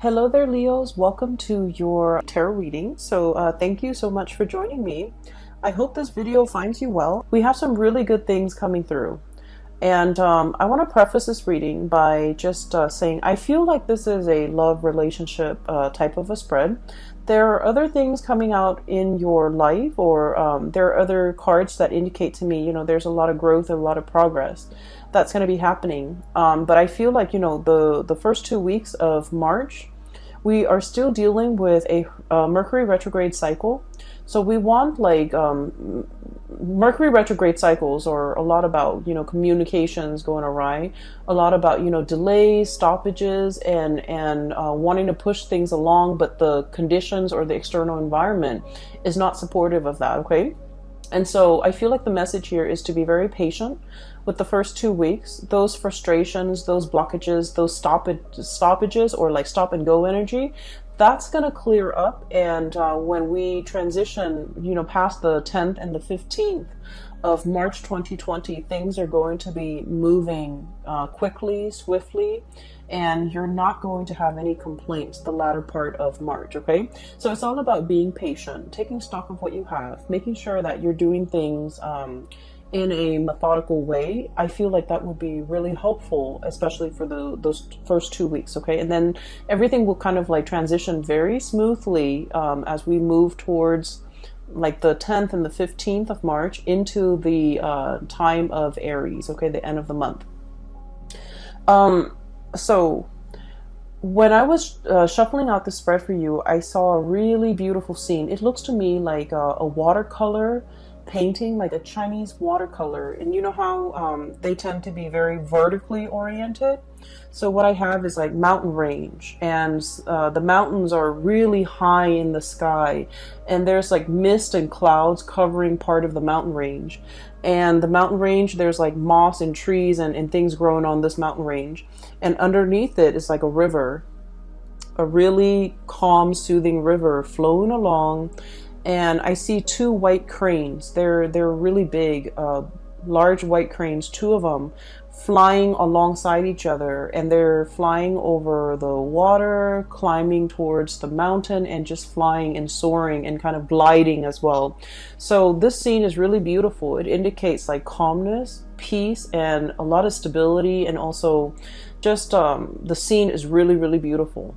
Hello there, Leos. Welcome to your tarot reading. Thank you so much for joining me. I hope this video finds you well. We have some really good things coming through. And I want to preface this reading by just saying I feel like this is a love relationship type of a spread. There are other things coming out in your life, or there are other cards that indicate to me, there's a lot of growth, a lot of progress that's going to be happening. But I feel like, the first 2 weeks of March, we are still dealing with a Mercury retrograde cycle. So we want Mercury retrograde cycles are a lot about, communications going awry, a lot about, delays, stoppages, and wanting to push things along, but the conditions or the external environment is not supportive of that, okay? And so I feel like the message here is to be very patient with the first 2 weeks. Those frustrations, those blockages, those stoppages, or like stop and go energy, that's going to clear up. And when we transition, past the 10th and the 15th of March 2020, things are going to be moving quickly, swiftly, and you're not going to have any complaints the latter part of March, okay? So it's all about being patient, taking stock of what you have, making sure that you're doing things in a methodical way. I feel like that would be really helpful, especially for those first 2 weeks, okay? And then everything will kind of like transition very smoothly as we move towards like the 10th and the 15th of March into the time of Aries, okay, the end of the month. So when I was shuffling out the spread for you, I saw a really beautiful scene. It looks to me like a watercolor painting, like a Chinese watercolor. And you know how they tend to be very vertically oriented? So what I have is like mountain range, and the mountains are really high in the sky, and there's like mist and clouds covering part of the mountain range. And the mountain range, there's like moss and trees and things growing on this mountain range. And underneath it is like a river, a really calm, soothing river flowing along. And I see two white cranes. They're really big, large white cranes, two of them flying alongside each other, and they're flying over the water, climbing towards the mountain, and just flying and soaring and kind of gliding as well. So this scene is really beautiful. It indicates like calmness, peace, and a lot of stability, and also just the scene is really, really beautiful.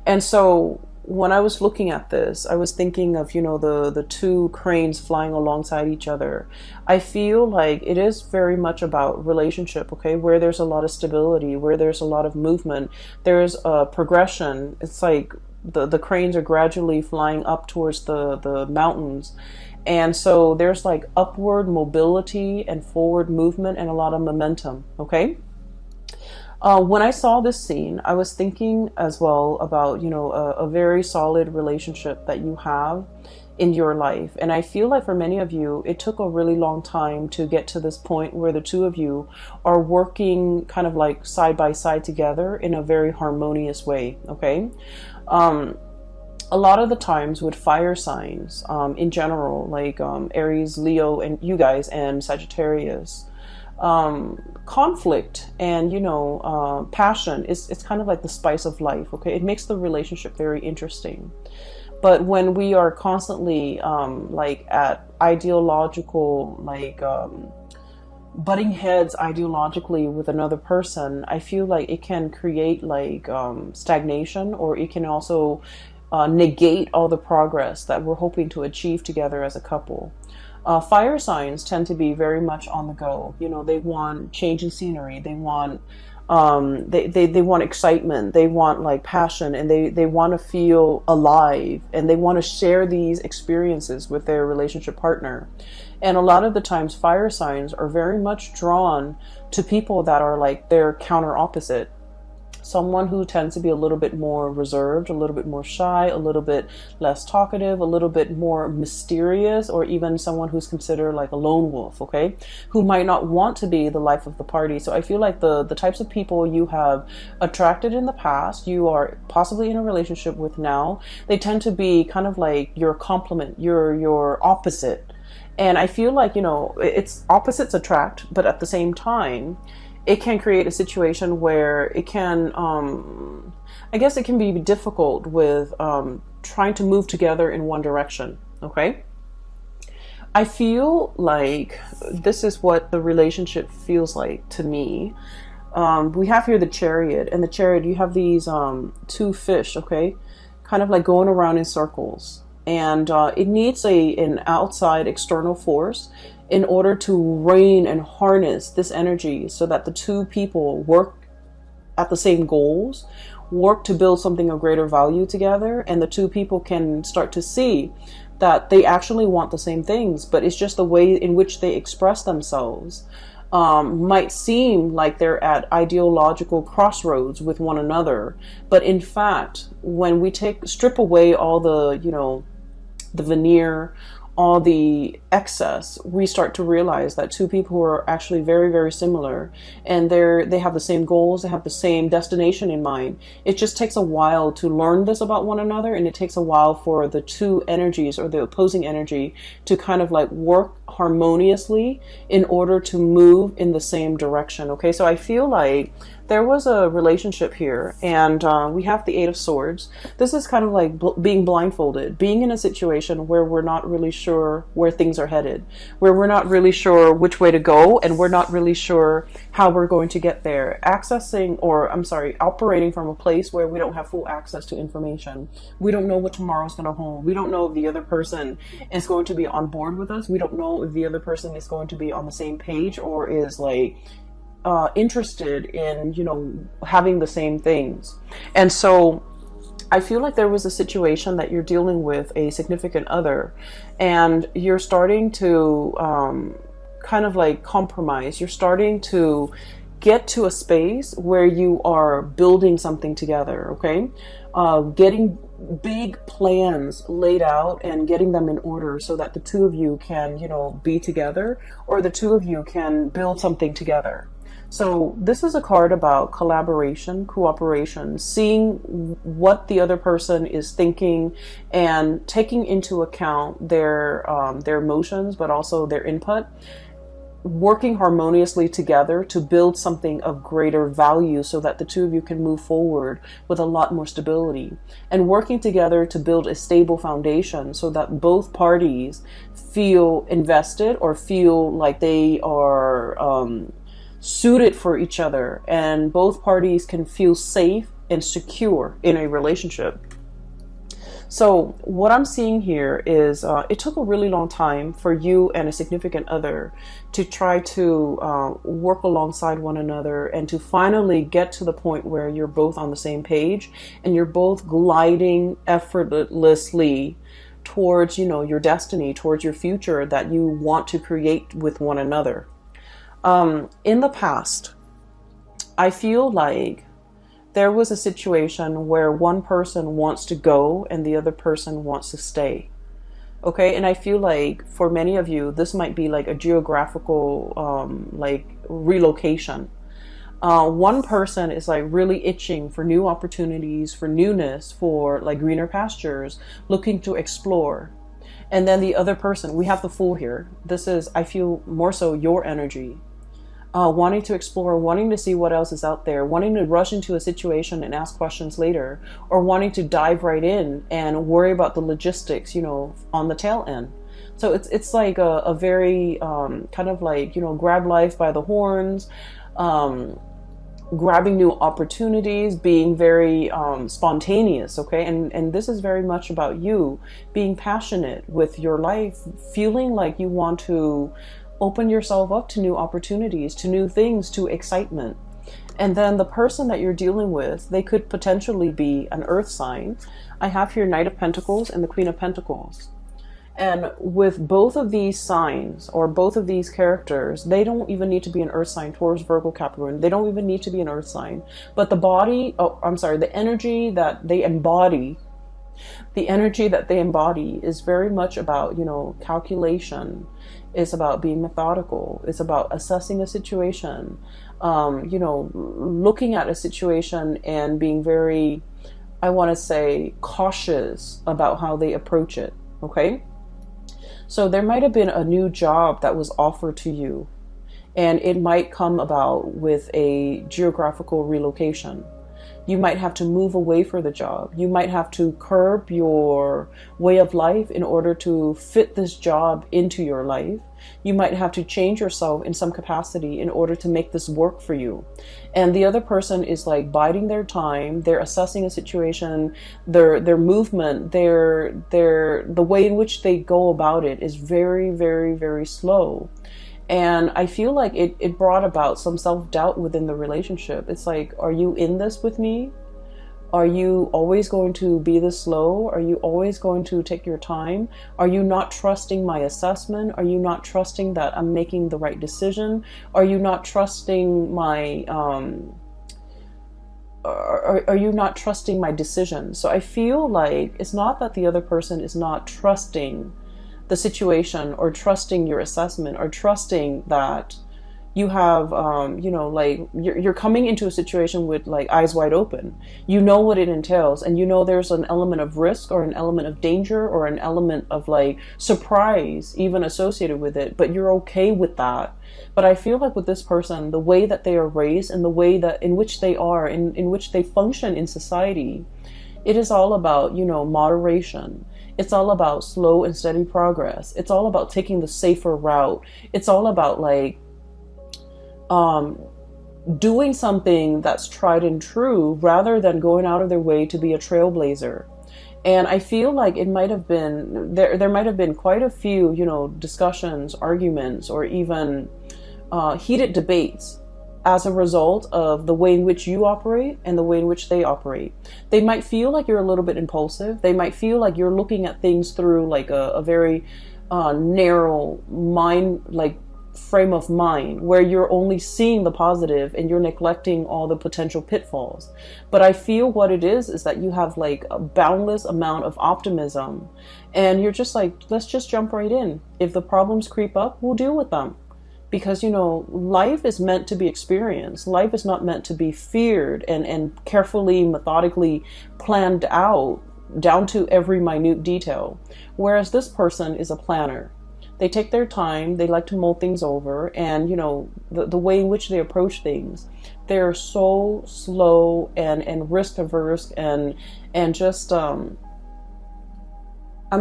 And so when I was looking at this, I was thinking of, the two cranes flying alongside each other. I feel like it is very much about relationship, okay, where there's a lot of stability, where there's a lot of movement, there's a progression. It's like the cranes are gradually flying up towards the mountains. And so there's like upward mobility and forward movement and a lot of momentum, okay? When I saw this scene, I was thinking as well about, a very solid relationship that you have in your life. And I feel like for many of you, it took a really long time to get to this point where the two of you are working kind of like side by side together in a very harmonious way, okay? A lot of the times with fire signs in general, like Aries, Leo, and you guys, and Sagittarius, conflict and passion it's kind of like the spice of life, okay? It makes the relationship very interesting. But when we are constantly like at ideological butting heads ideologically with another person, I feel like it can create like stagnation, or it can also negate all the progress that we're hoping to achieve together as a couple. Fire signs tend to be very much on the go. They want change in scenery. They want they want excitement. They want like passion, and they want to feel alive, and they want to share these experiences with their relationship partner. And a lot of the times fire signs are very much drawn to people that are like their counter opposite. Someone who tends to be a little bit more reserved, a little bit more shy, a little bit less talkative, a little bit more mysterious, or even someone who's considered like a lone wolf, okay? Who might not want to be the life of the party. So I feel like the types of people you have attracted in the past, you are possibly in a relationship with now, they tend to be kind of like your complement, your opposite. And I feel like, it's opposites attract, but at the same time, it can create a situation where it can, I guess it can be difficult with trying to move together in one direction. Okay. I feel like this is what the relationship feels like to me. We have here the Chariot, and the Chariot, you have these two fish, okay, kind of like going around in circles, and it needs an outside external force in order to rein and harness this energy so that the two people work at the same goals, work to build something of greater value together, and the two people can start to see that they actually want the same things, but it's just the way in which they express themselves might seem like they're at ideological crossroads with one another. But in fact, when we strip away all the, the veneer, all the excess, we start to realize that two people who are actually very, very similar, and they have the same goals, they have the same destination in mind. It just takes a while to learn this about one another, and it takes a while for the two energies or the opposing energy to kind of like work harmoniously in order to move in the same direction. Okay, so I feel like there was a relationship here, and we have the Eight of Swords. This is kind of like being blindfolded, being in a situation where we're not really sure where things are headed, where we're not really sure which way to go, and we're not really sure how we're going to get there. Operating from a place where we don't have full access to information. We don't know what tomorrow's going to hold. We don't know if the other person is going to be on board with us. We don't know if the other person is going to be on the same page or is like interested in, having the same things. And so I feel like there was a situation that you're dealing with a significant other, and you're starting to kind of like compromise. You're starting to get to a space where you are building something together, okay? Getting big plans laid out and getting them in order so that the two of you can, be together, or the two of you can build something together. So this is a card about collaboration, cooperation, seeing what the other person is thinking and taking into account their emotions, but also their input, working harmoniously together to build something of greater value so that the two of you can move forward with a lot more stability, and working together to build a stable foundation so that both parties feel invested or feel like they are suited for each other, and both parties can feel safe and secure in a relationship. So what I'm seeing here is it took a really long time for you and a significant other to try to work alongside one another and to finally get to the point where you're both on the same page and you're both gliding effortlessly towards, your destiny, towards your future that you want to create with one another. In the past, I feel like there was a situation where one person wants to go and the other person wants to stay. Okay, and I feel like for many of you, this might be like a geographical relocation. One person is like really itching for new opportunities, for newness, for like greener pastures, looking to explore. And then the other person, we have the Fool here. This is, I feel, more so your energy. Wanting to explore, wanting to see what else is out there, wanting to rush into a situation and ask questions later, or wanting to dive right in and worry about the logistics, on the tail end. So it's like a very kind of like, grab life by the horns, grabbing new opportunities, being very spontaneous, okay? And this is very much about you being passionate with your life, feeling like you want to open yourself up to new opportunities, to new things, to excitement. And then the person that you're dealing with, they could potentially be an earth sign. I have here Knight of Pentacles and the Queen of Pentacles. And with both of these signs or both of these characters, they don't even need to be an earth sign, Taurus, Virgo, Capricorn. They don't even need to be an earth sign. But the energy that they embody, is very much about, calculation. It's about being methodical. It's about assessing a situation, looking at a situation and being very, I want to say, cautious about how they approach it. Okay. So there might have been a new job that was offered to you, And it might come about with a geographical relocation. You might have to move away for the job. You might have to curb your way of life in order to fit this job into your life. You might have to change yourself in some capacity in order to make this work for you. And the other person is like biding their time. They're assessing a situation. Their movement, the way in which they go about it is very, very, very slow. And I feel like it brought about some self-doubt within the relationship. It's like, are you in this with me? Are you always going to be this slow? Are you always going to take your time? Are you not trusting my assessment? Are you not trusting that I'm making the right decision? Are you not trusting my are you not trusting my decision? So I feel like it's not that the other person is not trusting the situation or trusting your assessment or trusting that you have, like you're coming into a situation with like eyes wide open. You know what it entails, and you know there's an element of risk or an element of danger or an element of like surprise even associated with it, but you're okay with that. But I feel like with this person, the way that they are raised and the way that in which they are, in which they function in society, it is all about, moderation. It's all about slow and steady progress. It's all about taking the safer route. It's all about like doing something that's tried and true rather than going out of their way to be a trailblazer. And I feel like it might have been, there might have been quite a few, discussions, arguments, or even heated debates as a result of the way in which you operate and the way in which they operate. They might feel like you're a little bit impulsive. They might feel like you're looking at things through like a very narrow mind, like frame of mind, where you're only seeing the positive and you're neglecting all the potential pitfalls. But I feel what it is that you have like a boundless amount of optimism, and you're just like, let's just jump right in. If the problems creep up, we'll deal with them. Because, life is meant to be experienced. Life is not meant to be feared and carefully, methodically planned out down to every minute detail. Whereas this person is a planner. They take their time, they like to mull things over, and, the way in which they approach things, they're so slow and risk averse and just, I'm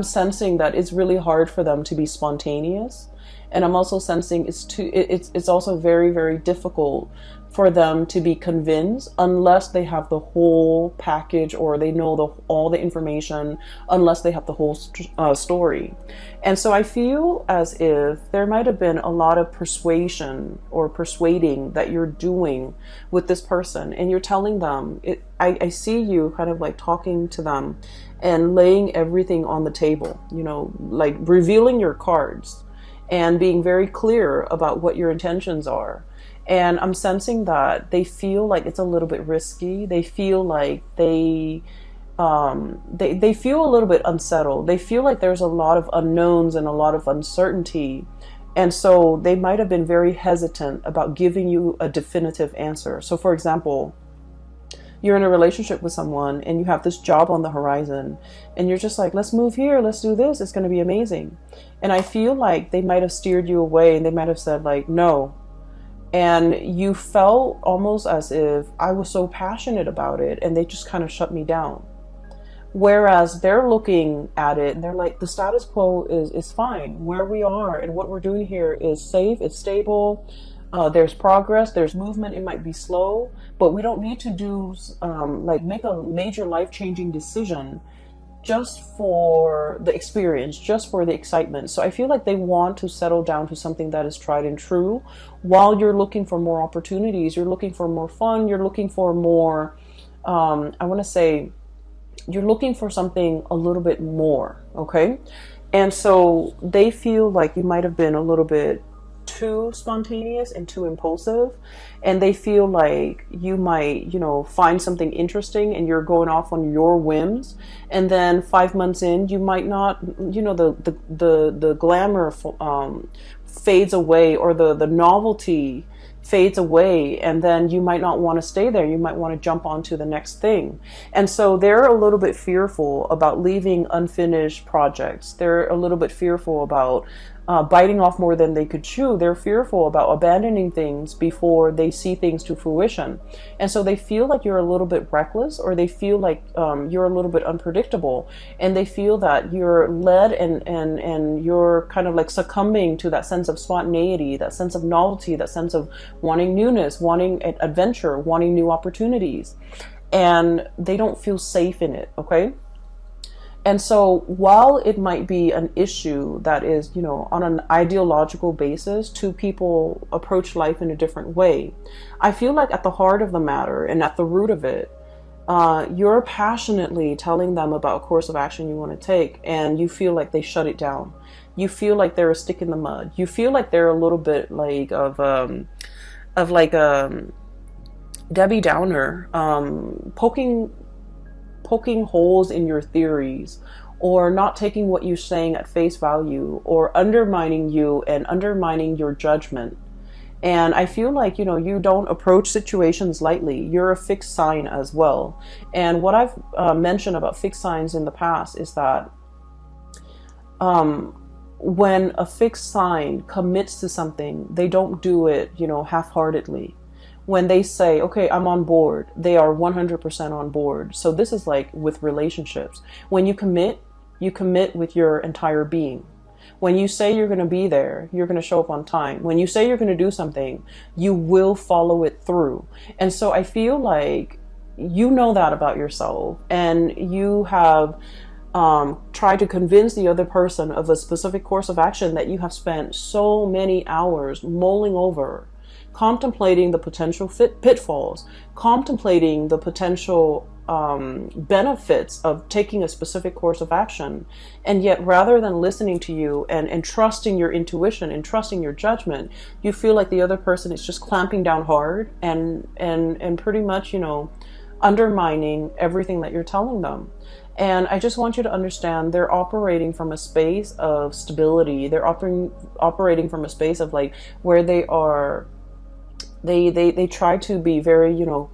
sensing that it's really hard for them to be spontaneous. And I'm also sensing it's also very, very difficult for them to be convinced unless they have the whole package or they know all the information, unless they have the whole story. And so I feel as if there might have been a lot of persuasion or persuading that you're doing with this person, and you're telling them, I see you kind of like talking to them and laying everything on the table, like revealing your cards and being very clear about what your intentions are. And I'm sensing that they feel like it's a little bit risky. They feel like they feel a little bit unsettled. They feel like there's a lot of unknowns and a lot of uncertainty. And so they might have been very hesitant about giving you a definitive answer. So for example, you're in a relationship with someone and you have this job on the horizon and you're just like, let's move here, let's do this, it's going to be amazing. And I feel like they might have steered you away and they might have said like, no. And you felt almost as if I was so passionate about it and they just kind of shut me down. Whereas they're looking at it and they're like, the status quo is fine. Where we are and what we're doing here is safe, it's stable. There's progress, there's movement. It might be slow, but we don't need to do make a major life-changing decision just for the experience, just for the excitement. So I feel like they want to settle down to something that is tried and true while you're looking for more opportunities, you're looking for more fun, you're looking for more, you're looking for something a little bit more, okay? And so they feel like you might have been a little bit too spontaneous and too impulsive, and they feel like you might find something interesting and you're going off on your whims, and then 5 months in you might not, the glamour fades away, or the novelty fades away, and then you might not want to stay there. You might want to jump on to the next thing. And so they're a little bit fearful about leaving unfinished projects. They're a little bit fearful about biting off more than they could chew. They're fearful about abandoning things before they see things to fruition. And so they feel like you're a little bit reckless, or they feel like you're a little bit unpredictable. And they feel that you're led and you're kind of like succumbing to that sense of spontaneity, that sense of novelty, that sense of wanting newness, wanting adventure, wanting new opportunities. And they don't feel safe in it, okay? And so while it might be an issue that is, you know, on an ideological basis, two people approach life in a different way, I feel like at the heart of the matter and at the root of it, you're passionately telling them about a course of action you want to take, and you feel like they shut it down. You feel like they're a stick in the mud. You feel like they're a little bit like of like Debbie Downer, poking holes in your theories, or not taking what you're saying at face value, or undermining you and undermining your judgment. And I feel like, you know, you don't approach situations lightly. You're a fixed sign as well. And what I've mentioned about fixed signs in the past is that when a fixed sign commits to something, they don't do it, you know, half-heartedly. When they say, okay, I'm on board, they are 100% on board. So this is like with relationships. When you commit with your entire being. When you say you're going to be there, you're going to show up on time. When you say you're going to do something, you will follow it through. And so I feel like you know that about yourself, and you have tried to convince the other person of a specific course of action that you have spent so many hours mulling over, contemplating the potential pitfalls, contemplating the potential benefits of taking a specific course of action. And yet, rather than listening to you and trusting your intuition and trusting your judgment, you feel like the other person is just clamping down hard and pretty much, you know, undermining everything that you're telling them. And I just want you to understand, they're operating from a space of stability. They're operating from a space of like where they are. They try to be very, you know,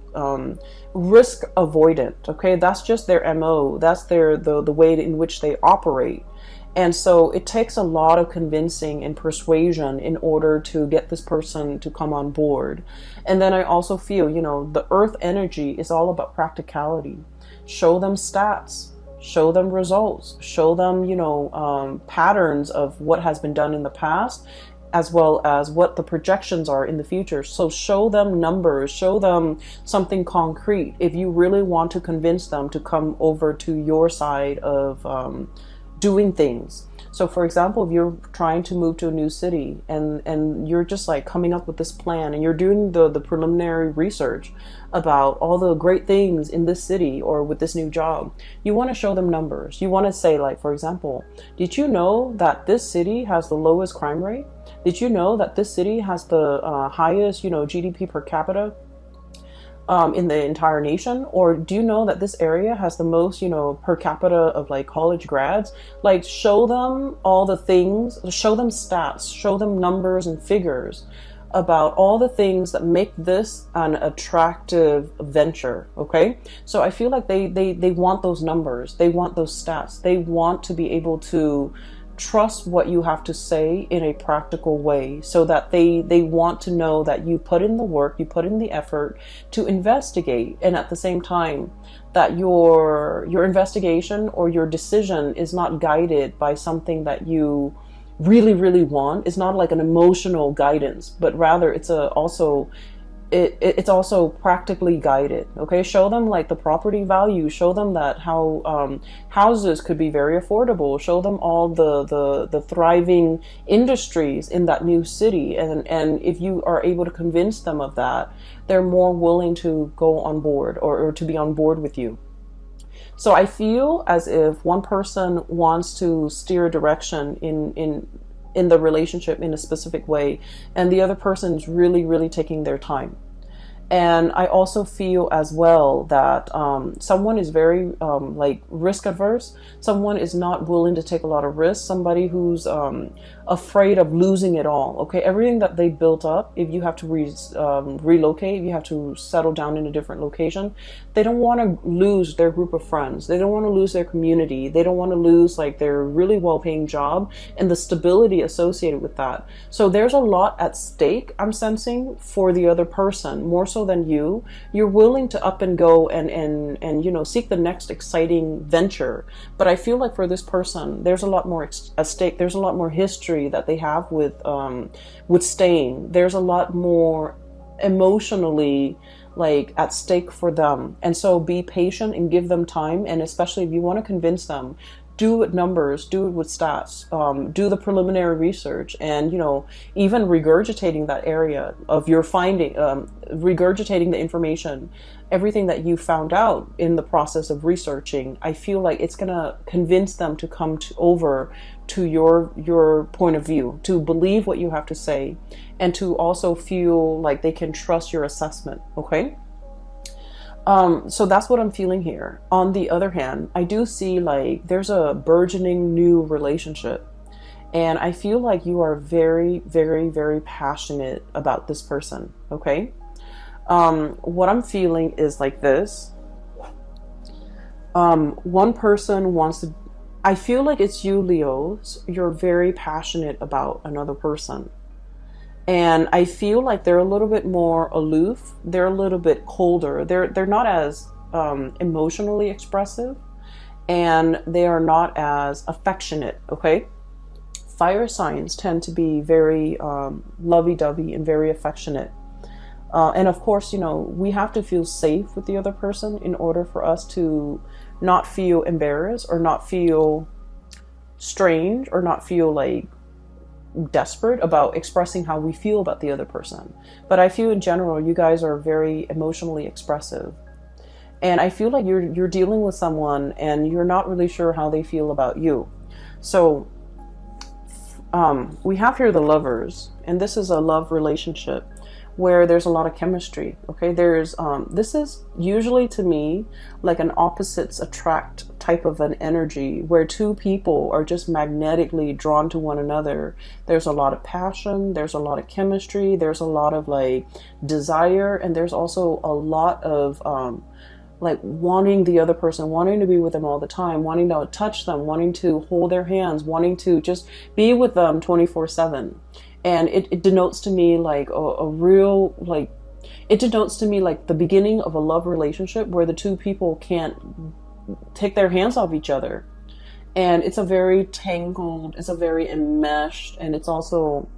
risk avoidant. Okay, that's just their MO. That's the way in which they operate. And so it takes a lot of convincing and persuasion in order to get this person to come on board. And then I also feel, you know, the earth energy is all about practicality. Show them stats, show them results, show them, you know, patterns of what has been done in the past, as well as what the projections are in the future. So show them numbers, show them something concrete if you really want to convince them to come over to your side of doing things. So for example, if you're trying to move to a new city and you're just like coming up with this plan, and you're doing the preliminary research about all the great things in this city or with this new job, you want to show them numbers. You want to say, like, for example, did you know that this city has the lowest crime rate? Did you know that this city has the highest, you know, GDP per capita in the entire nation? Or do you know that this area has the most, you know, per capita of like college grads? Like, show them all the things, show them stats, show them numbers and figures about all the things that make this an attractive venture. Okay, so I feel like they want those numbers, they want those stats, they want to be able to trust what you have to say in a practical way, so that they want to know that you put in the work, you put in the effort to investigate, and at the same time that your investigation or your decision is not guided by something that you really want. It's not like an emotional guidance, but rather it's also practically guided. Okay, show them like the property value, show them that how houses could be very affordable, show them all the thriving industries in that new city, and if you are able to convince them of that, they're more willing to go on board or to be on board with you. So I feel as if one person wants to steer a direction in the relationship in a specific way, and the other person is really taking their time. And I also feel as well that someone is very like risk adverse. Someone is not willing to take a lot of risks. Somebody who's afraid of losing it all. Okay, everything that they built up, if you have to relocate, if you have to settle down in a different location, they don't want to lose their group of friends. They don't want to lose their community. They don't want to lose like their really well-paying job and the stability associated with that. So there's a lot at stake, I'm sensing, for the other person, more so than you. You're willing to up and go and you know, seek the next exciting venture. But I feel like for this person, there's a lot more at stake. There's a lot more history that they have with staying. There's a lot more emotionally like at stake for them. And so be patient and give them time. And especially if you want to convince them, do it with numbers, do it with stats, do the preliminary research, and, you know, even regurgitating that area of your finding, regurgitating the information, everything that you found out in the process of researching. I feel like it's gonna convince them to come over to your point of view, to believe what you have to say, and to also feel like they can trust your assessment. Okay. So that's what I'm feeling here. On the other hand, I do see like there's a burgeoning new relationship. And I feel like you are very, very, very passionate about this person. Okay. What I'm feeling is like this. One person wants to, I feel like it's you, Leos. You're very passionate about another person. And I feel like they're a little bit more aloof. They're a little bit colder. They're not as emotionally expressive, and they are not as affectionate. Okay, fire signs tend to be very lovey-dovey and very affectionate. And of course, you know, we have to feel safe with the other person in order for us to not feel embarrassed or not feel strange or not feel like desperate about expressing how we feel about the other person. But I feel in general you guys are very emotionally expressive, and I feel like you're dealing with someone and you're not really sure how they feel about you. So we have here the Lovers, and this is a love relationship where there's a lot of chemistry. Okay, there's this is usually to me like an opposites attract type of an energy where two people are just magnetically drawn to one another. There's a lot of passion, there's a lot of chemistry, there's a lot of like desire, and there's also a lot of like wanting the other person, wanting to be with them all the time, wanting to touch them, wanting to hold their hands, wanting to just be with them 24/7. And it denotes to me like a real, like, it denotes to me like the beginning of a love relationship where the two people can't take their hands off each other. And it's a very tangled, it's a very enmeshed, and it's also,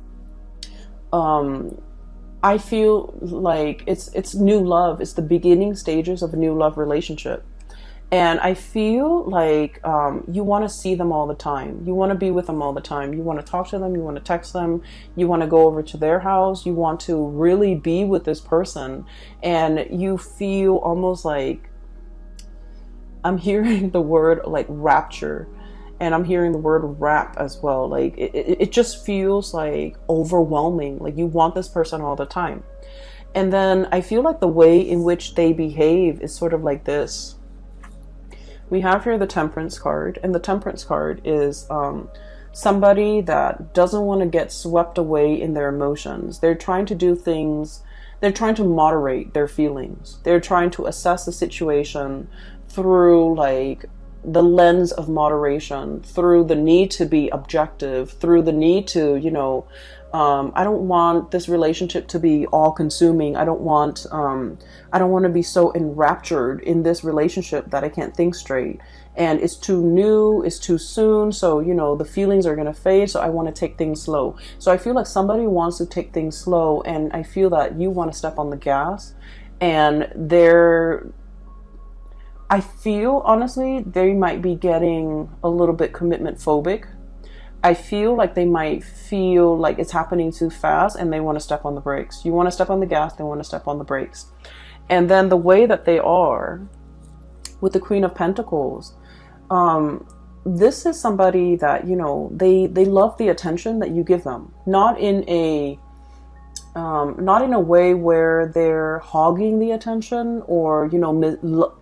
I feel like it's new love. It's the beginning stages of a new love relationship. And I feel like you want to see them all the time. You want to be with them all the time. You want to talk to them. You want to text them. You want to go over to their house. You want to really be with this person. And you feel almost like, I'm hearing the word like rapture. And I'm hearing the word rap as well. Like it just feels like overwhelming. Like you want this person all the time. And then I feel like the way in which they behave is sort of like this. We have here the Temperance card, and the Temperance card is somebody that doesn't want to get swept away in their emotions. They're trying to do things, they're trying to moderate their feelings. They're trying to assess the situation through like the lens of moderation, through the need to be objective, through the need to, you know, I don't want this relationship to be all consuming. I don't want to be so enraptured in this relationship that I can't think straight. And it's too new, it's too soon. So, you know, the feelings are going to fade. So I want to take things slow. So I feel like somebody wants to take things slow. And I feel that you want to step on the gas, and I feel honestly, they might be getting a little bit commitment phobic. I feel like they might feel like it's happening too fast and they want to step on the brakes. You want to step on the gas, they want to step on the brakes. And then the way that they are with the Queen of Pentacles, this is somebody that, you know, they love the attention that you give them. Not in a, not in a way where they're hogging the attention or,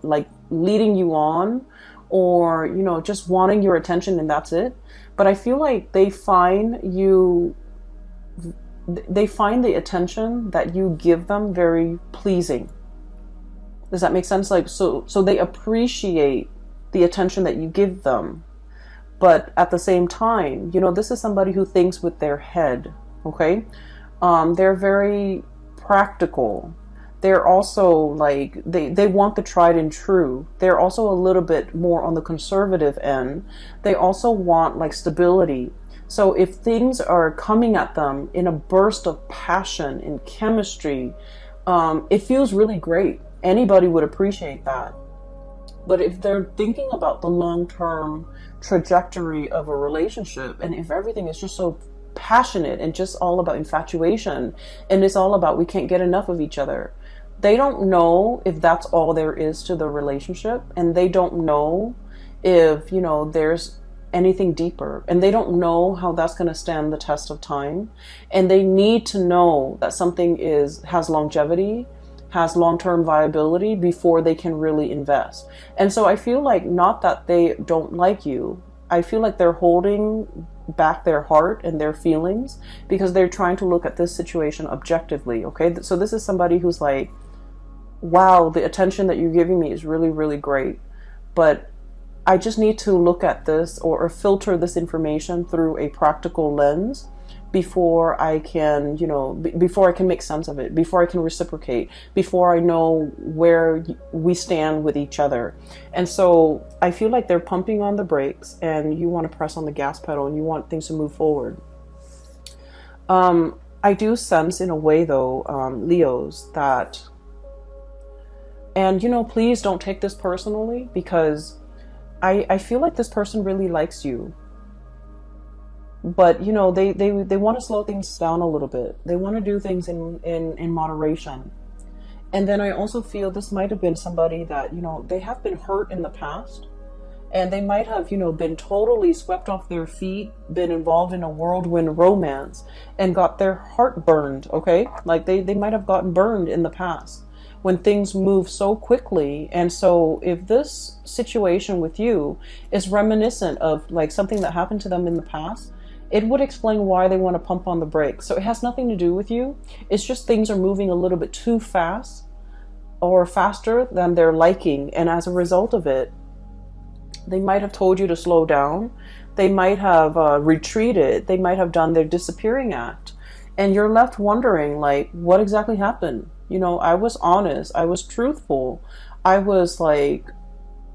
like leading you on or, just wanting your attention and that's it. But I feel like they find the attention that you give them very pleasing. Does that make sense? Like, so they appreciate the attention that you give them. But at the same time, this is somebody who thinks with their head, okay? They're very practical. They're also like, they want the tried and true. They're also a little bit more on the conservative end. They also want like stability. So if things are coming at them in a burst of passion and chemistry, it feels really great. Anybody would appreciate that. But if they're thinking about the long-term trajectory of a relationship, and if everything is just so passionate and just all about infatuation, and it's all about we can't get enough of each other, they don't know if that's all there is to the relationship, and they don't know if, there's anything deeper, and they don't know how that's going to stand the test of time. And they need to know that something has longevity, has long-term viability before they can really invest. And so I feel like, not that they don't like you, I feel like they're holding back their heart and their feelings because they're trying to look at this situation objectively. Okay, so this is somebody who's like, wow, the attention that you're giving me is really, really great, but I just need to look at this or filter this information through a practical lens before I can, before I can make sense of it, before I can reciprocate, before I know where we stand with each other. And so I feel like they're pumping on the brakes and you want to press on the gas pedal and you want things to move forward. I do sense in a way though, Leos, that, and please don't take this personally, because I feel like this person really likes you. But, they want to slow things down a little bit. They want to do things in moderation. And then I also feel this might have been somebody that, they have been hurt in the past. And they might have, been totally swept off their feet, been involved in a whirlwind romance, and got their heart burned, okay? Like they might have gotten burned in the past when things move so quickly. And so if this situation with you is reminiscent of like something that happened to them in the past, it would explain why they want to pump on the brakes. So it has nothing to do with you. It's just things are moving a little bit too fast or faster than they're liking. And as a result of it, they might have told you to slow down. They might have retreated. They might have done their disappearing act. And you're left wondering, like, what exactly happened? I was honest. I was truthful. I was like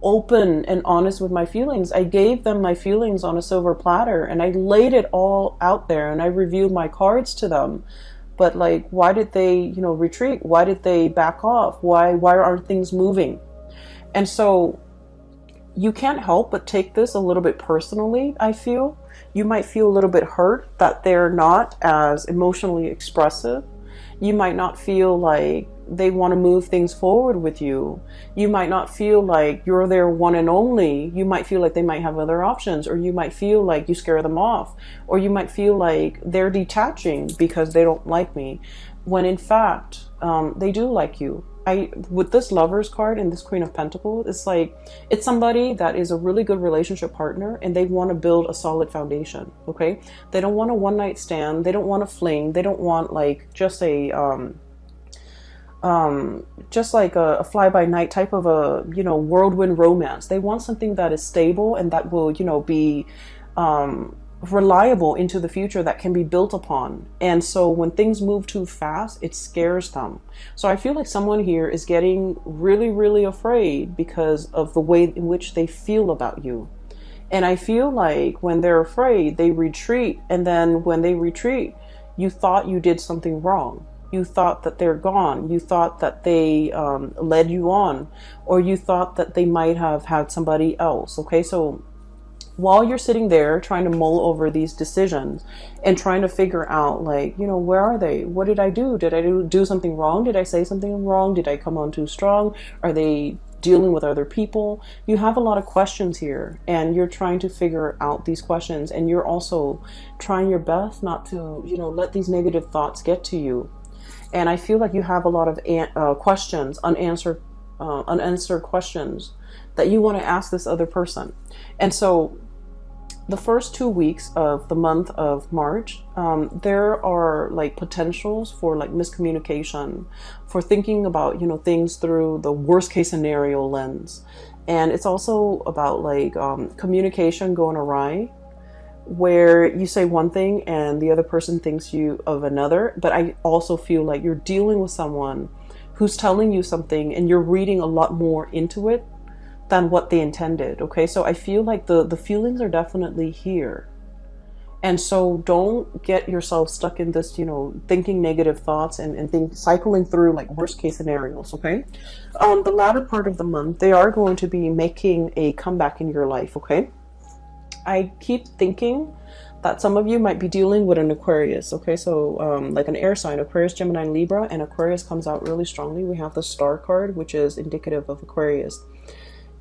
open and honest with my feelings. I gave them my feelings on a silver platter and I laid it all out there and I reviewed my cards to them. But like, why did they, retreat? Why did they back off? Why aren't things moving? And so you can't help but take this a little bit personally, I feel. You might feel a little bit hurt that they're not as emotionally expressive. You might not feel like they want to move things forward with you. You might not feel like you're their one and only. You might feel like they might have other options, or you might feel like you scare them off, or you might feel like they're detaching because they don't like me, when in fact, they do like you. With this Lovers card and this Queen of Pentacles, it's like, it's somebody that is a really good relationship partner and they want to build a solid foundation, okay? They don't want a one-night stand. They don't want a fling. They don't want like just a fly-by-night type of a, whirlwind romance. They want something that is stable and that will, be reliable into the future, that can be built upon. And so when things move too fast, it scares them. So I feel like someone here is getting really, really afraid because of the way in which they feel about you. And I feel like when they're afraid, they retreat. And then when they retreat, you thought you did something wrong. You thought that they're gone. You thought that they led you on, or you thought that they might have had somebody else. Okay, so while you're sitting there trying to mull over these decisions and trying to figure out, like, where are they? What did I do? Did I do something wrong? Did I say something wrong? Did I come on too strong? Are they dealing with other people? You have a lot of questions here, and you're trying to figure out these questions, and you're also trying your best not to, let these negative thoughts get to you. And I feel like you have a lot of questions, unanswered questions that you want to ask this other person. And so the first 2 weeks of the month of March, there are like potentials for like miscommunication, for thinking about, you know, things through the worst case scenario lens. And it's also about like communication going awry, where you say one thing and the other person thinks you of another. But I also feel like you're dealing with someone who's telling you something and you're reading a lot more into it than what they intended. Okay, so I feel like the feelings are definitely here. And so don't get yourself stuck in this, you know, thinking negative thoughts and cycling through like worst case scenarios. Okay, the latter part of the month, they are going to be making a comeback in your life. Okay, I keep thinking that some of you might be dealing with an Aquarius. Okay, so like an air sign, Aquarius, Gemini, Libra, and Aquarius comes out really strongly. We have the star card, which is indicative of Aquarius.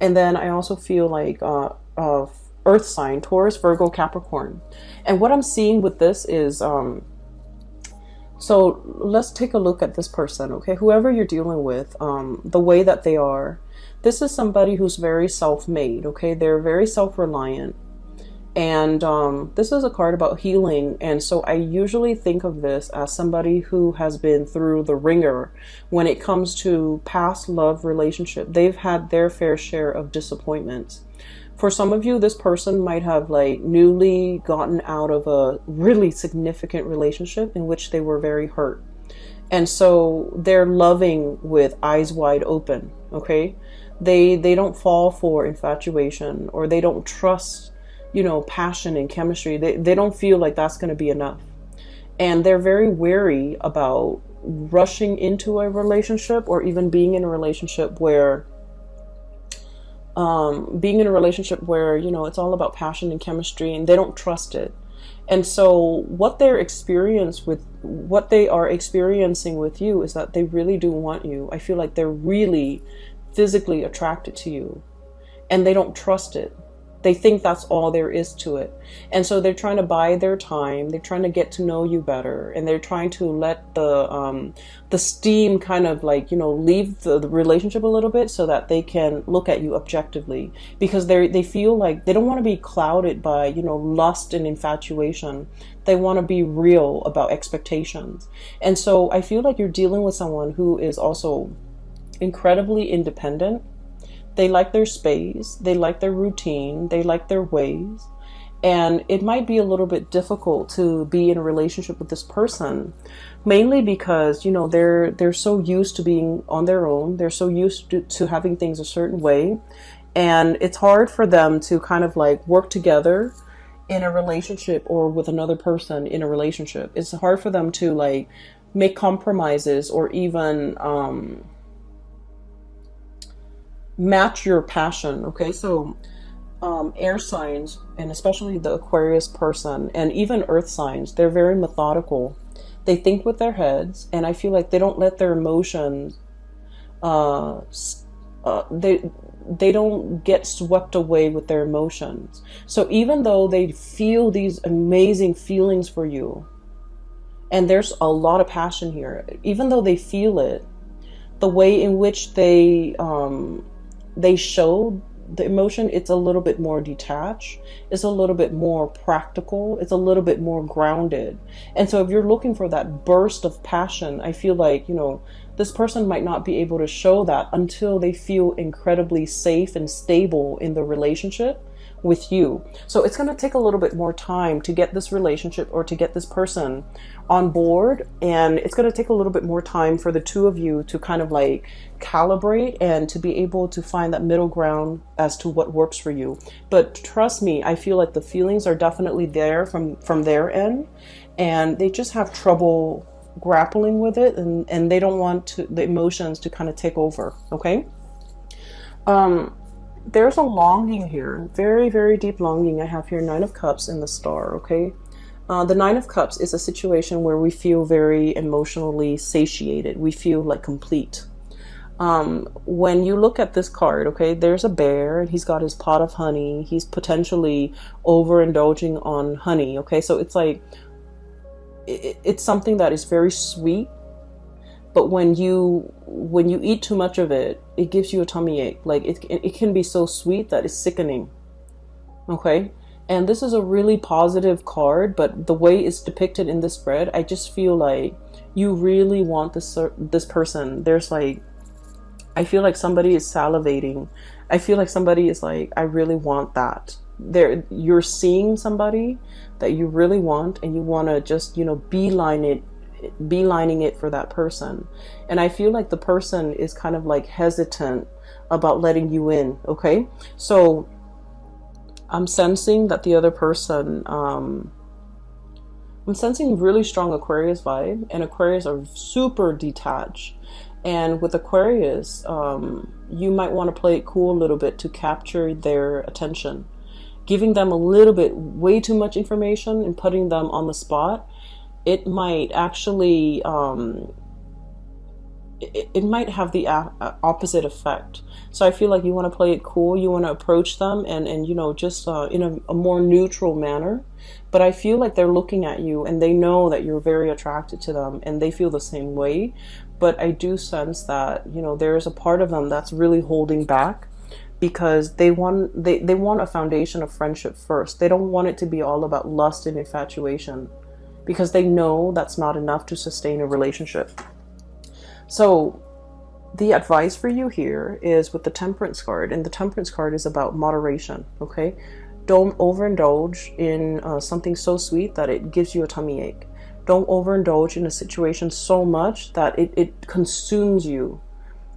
And then I also feel like earth sign, Taurus, Virgo, Capricorn. And what I'm seeing with this is, so let's take a look at this person, okay? Whoever you're dealing with, the way that they are, this is somebody who's very self-made, okay? They're very self-reliant. And this is a card about healing. And so I usually think of this as somebody who has been through the ringer when it comes to past love relationship. They've had their fair share of disappointments. For some of you, this person might have like newly gotten out of a really significant relationship in which they were very hurt. And so they're loving with eyes wide open, okay? They don't fall for infatuation, or they don't trust, you know, passion and chemistry. They don't feel like that's going to be enough. And they're very wary about rushing into a relationship, or even being in a relationship where, you know, it's all about passion and chemistry, and they don't trust it. And so what they are experiencing with you is that they really do want you. I feel like they're really physically attracted to you, and they don't trust it. They think that's all there is to it. And so they're trying to buy their time. They're trying to get to know you better. And they're trying to let the steam kind of like, you know, leave the relationship a little bit so that they can look at you objectively. Because they feel like they don't want to be clouded by, you know, lust and infatuation. They want to be real about expectations. And so I feel like you're dealing with someone who is also incredibly independent. They like their space, they like their routine, they like their ways. And it might be a little bit difficult to be in a relationship with this person, mainly because, you know, they're so used to being on their own. They're so used to having things a certain way. And it's hard for them to kind of like work together in a relationship, or with another person in a relationship. It's hard for them to like make compromises, or even match your passion. Okay, so air signs, and especially the Aquarius person, and even earth signs, they're very methodical. They think with their heads, and I feel like they don't let their emotions they don't get swept away with their emotions. So even though they feel these amazing feelings for you, and there's a lot of passion here, even though they feel it, the way in which they show the emotion, it's a little bit more detached, it's a little bit more practical, it's a little bit more grounded. And so if you're looking for that burst of passion, I feel like, you know, this person might not be able to show that until they feel incredibly safe and stable in the relationship with you. So it's going to take a little bit more time to get this relationship, or to get this person on board, and it's going to take a little bit more time for the two of you to kind of like calibrate and to be able to find that middle ground as to what works for you. But trust me, I feel like the feelings are definitely there from their end, and they just have trouble grappling with it, and they don't want the emotions to kind of take over. Okay, there's a longing here, very, very deep longing. I have here Nine of Cups in the star. Okay, the Nine of Cups is a situation where we feel very emotionally satiated. We feel like complete. When you look at this card, okay, there's a bear, and he's got his pot of honey. He's potentially overindulging on honey. Okay, so it's like, it's something that is very sweet, But when you eat too much of it, it gives you a tummy ache. Like it can be so sweet that it's sickening. Okay? And this is a really positive card, but the way it's depicted in this spread, I just feel like you really want this person. There's like, I feel like somebody is salivating. I feel like somebody is like, I really want that. You're seeing somebody that you really want, and you want to just, beelining it for that person. And I feel like the person is kind of like hesitant about letting you in. Okay, so I'm sensing that the other person, I'm sensing really strong Aquarius vibe, and Aquarius are super detached. And with Aquarius, you might want to play it cool a little bit to capture their attention. Giving them a little bit, way too much information and putting them on the spot, it might actually, it might have the opposite effect. So I feel like you want to play it cool. You want to approach them and just in a more neutral manner. But I feel like they're looking at you and they know that you're very attracted to them and they feel the same way. But I do sense that, there is a part of them that's really holding back, because they want a foundation of friendship first. They don't want it to be all about lust and infatuation, because they know that's not enough to sustain a relationship. So the advice for you here is with the Temperance card, and the Temperance card is about moderation. Okay, don't overindulge in something so sweet that it gives you a tummy ache. Don't overindulge in a situation so much that it consumes you.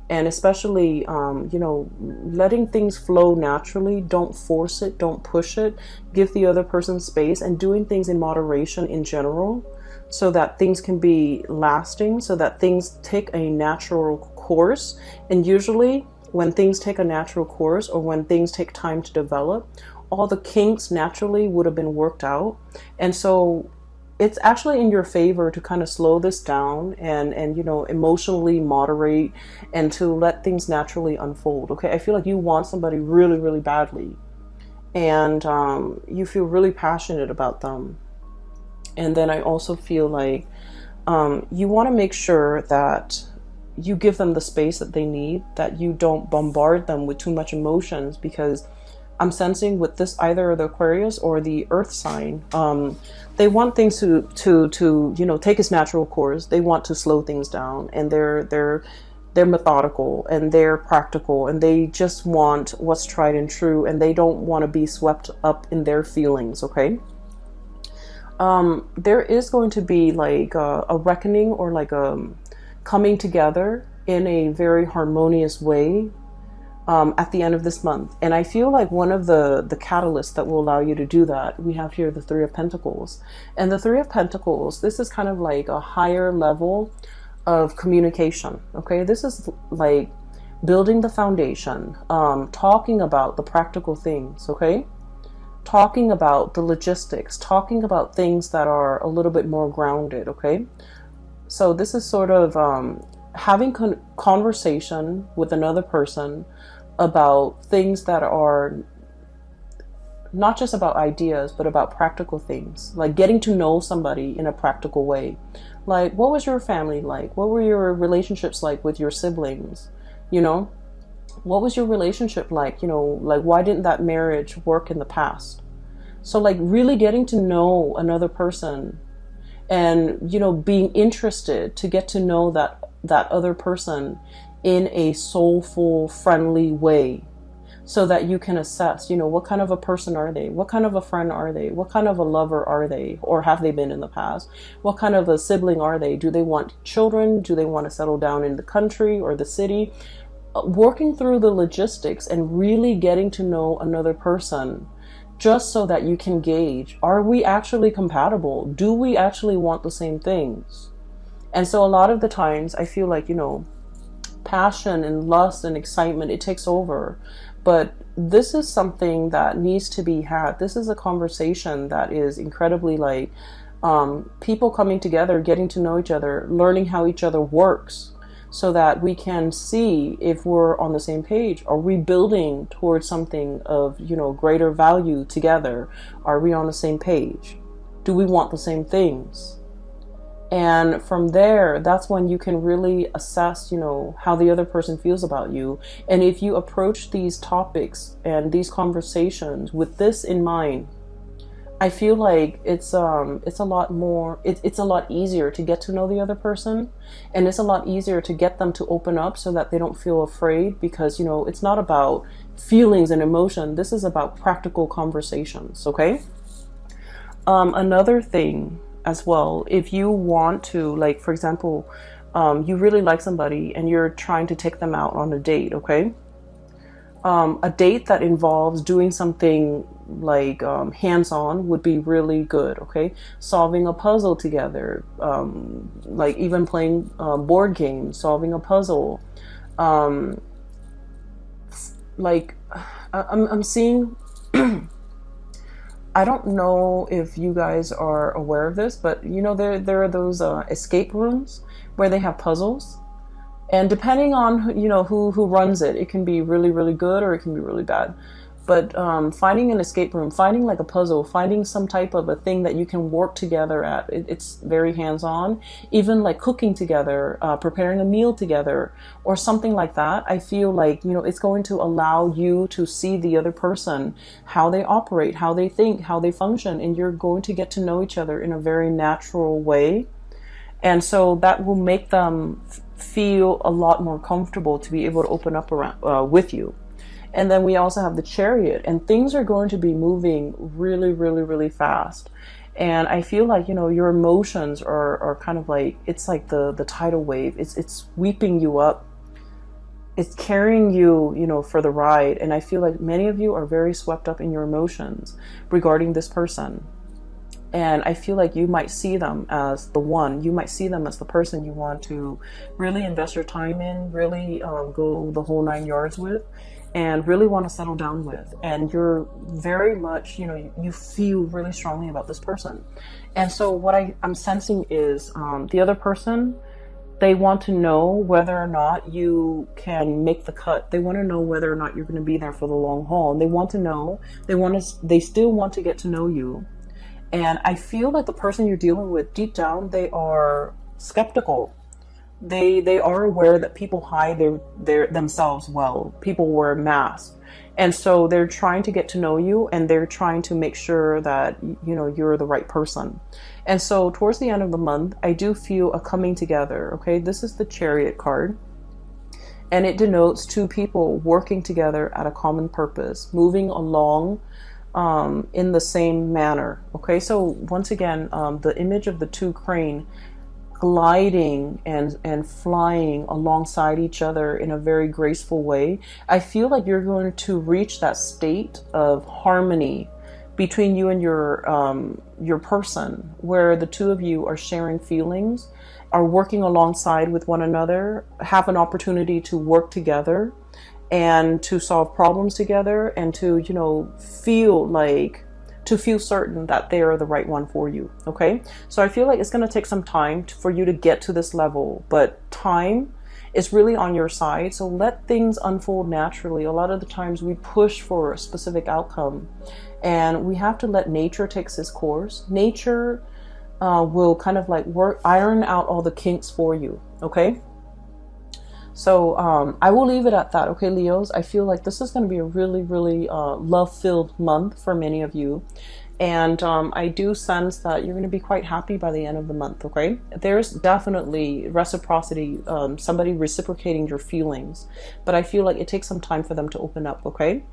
And especially, letting things flow naturally. Don't force it. Don't push it. Give the other person space, and doing things in moderation in general, so that things can be lasting, so that things take a natural course. And usually when things take a natural course, or when things take time to develop, all the kinks naturally would have been worked out. And so it's actually in your favor to kind of slow this down and emotionally moderate, and to let things naturally unfold. Okay, I feel like you want somebody really, really badly, and you feel really passionate about them. And then I also feel like you want to make sure that you give them the space that they need, that you don't bombard them with too much emotions, because I'm sensing with this, either the Aquarius or the Earth sign, they want things to take its natural course. They want to slow things down, and they're methodical and they're practical, and they just want what's tried and true, and they don't want to be swept up in their feelings. Okay. There is going to be like a reckoning, or like a coming together in a very harmonious way at the end of this month. And I feel like one of the catalysts that will allow you to do that, we have here the Three of Pentacles. And the Three of Pentacles, this is kind of like a higher level of communication. Okay, this is like building the foundation, talking about the practical things. Okay, talking about the logistics, talking about things that are a little bit more grounded. Okay, so this is sort of having conversation with another person about things that are not just about ideas, but about practical things, like getting to know somebody in a practical way. Like, what was your family like? What were your relationships like with your siblings? What was your relationship like? Like, why didn't that marriage work in the past? So like really getting to know another person, and being interested to get to know that other person in a soulful, friendly way, so that you can assess, what kind of a person are they? What kind of a friend are they? What kind of a lover are they? Or have they been in the past? What kind of a sibling are they? Do they want children? Do they want to settle down in the country or the city? Working through the logistics and really getting to know another person, just so that you can gauge, are we actually compatible? Do we actually want the same things? And so a lot of the times I feel like, passion and lust and excitement, it takes over. But this is something that needs to be had. This is a conversation that is incredibly like people coming together, getting to know each other, learning how each other works, so that we can see if we're on the same page. Are we building towards something of, greater value together? Are we on the same page? Do we want the same things? And from there, that's when you can really assess, you know, how the other person feels about you. And if you approach these topics and these conversations with this in mind, I feel like it's a lot more, it's a lot easier to get to know the other person, and it's a lot easier to get them to open up so that they don't feel afraid, because, you know, it's not about feelings and emotion. This is about practical conversations, okay? Another thing as well, if you want to, like, for example, you really like somebody and you're trying to take them out on a date, okay? A date that involves doing something like hands-on would be really good, okay? Solving a puzzle together, like even playing board games, solving a puzzle. Like, I'm seeing, I don't know if you guys are aware of this, but you know, there are those escape rooms where they have puzzles. And depending on, you know, who runs it, it can be really, really good or it can be really bad. But finding an escape room, finding like a puzzle, finding some type of a thing that you can work together at, it's very hands-on. Even like cooking together, preparing a meal together, or something like that. I feel like, you know, it's going to allow you to see the other person, how they operate, how they think, how they function, and you're going to get to know each other in a very natural way. And so that will make them feel a lot more comfortable to be able to open up around with you. And then we also have the Chariot, and things are going to be moving really, really, really fast. And I feel like, you know, your emotions are kind of like, it's like the tidal wave. It's sweeping you up. It's carrying you, you know, for the ride. And I feel like many of you are very swept up in your emotions regarding this person. And I feel like you might see them as the one. You might see them as the person you want to really invest your time in, really go the whole 9 yards with, and really want to settle down with. And you're very much, you know, you feel really strongly about this person. And so what I'm sensing is the other person, they want to know whether or not you can make the cut. They want to know whether or not you're going to be there for the long haul. And they want to know, they still want to get to know you. And I feel like the person you're dealing with, deep down, they are skeptical. They are aware that people hide their themselves well. People wear masks. And so they're trying to get to know you, and they're trying to make sure that, you know, you're the right person. And so towards the end of the month, I do feel a coming together, okay? This is the Chariot card. And it denotes two people working together at a common purpose, moving along in the same manner. Okay, so once again, the image of the two crane gliding and flying alongside each other in a very graceful way. I feel like you're going to reach that state of harmony between you and your person, where the two of you are sharing feelings, are working alongside with one another, have an opportunity to work together and to solve problems together, and to, you know, feel certain that they are the right one for you. Okay, so I feel like it's going to take some time for you to get to this level, but time is really on your side. So let things unfold naturally. A lot of the times we push for a specific outcome, and we have to let nature take its course. Nature will kind of like iron out all the kinks for you. Okay. So I will leave it at that, okay, Leos? I feel like this is going to be a really, really love-filled month for many of you. And I do sense that you're going to be quite happy by the end of the month, okay? There's definitely reciprocity, somebody reciprocating your feelings. But I feel like it takes some time for them to open up, okay?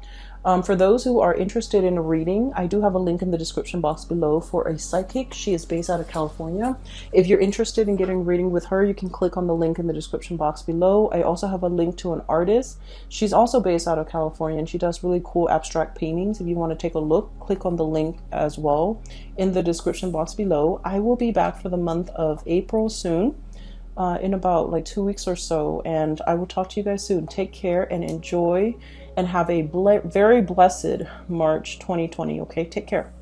For those who are interested in a reading, I do have a link in the description box below for a psychic. She is based out of California. If you're interested in getting a reading with her, you can click on the link in the description box below. I also have a link to an artist. She's also based out of California, and she does really cool abstract paintings. If you want to take a look, click on the link as well in the description box below. I will be back for the month of April soon. In about like 2 weeks or so, and I will talk to you guys soon. Take care and enjoy, and have a very blessed March 2020. Okay, take care.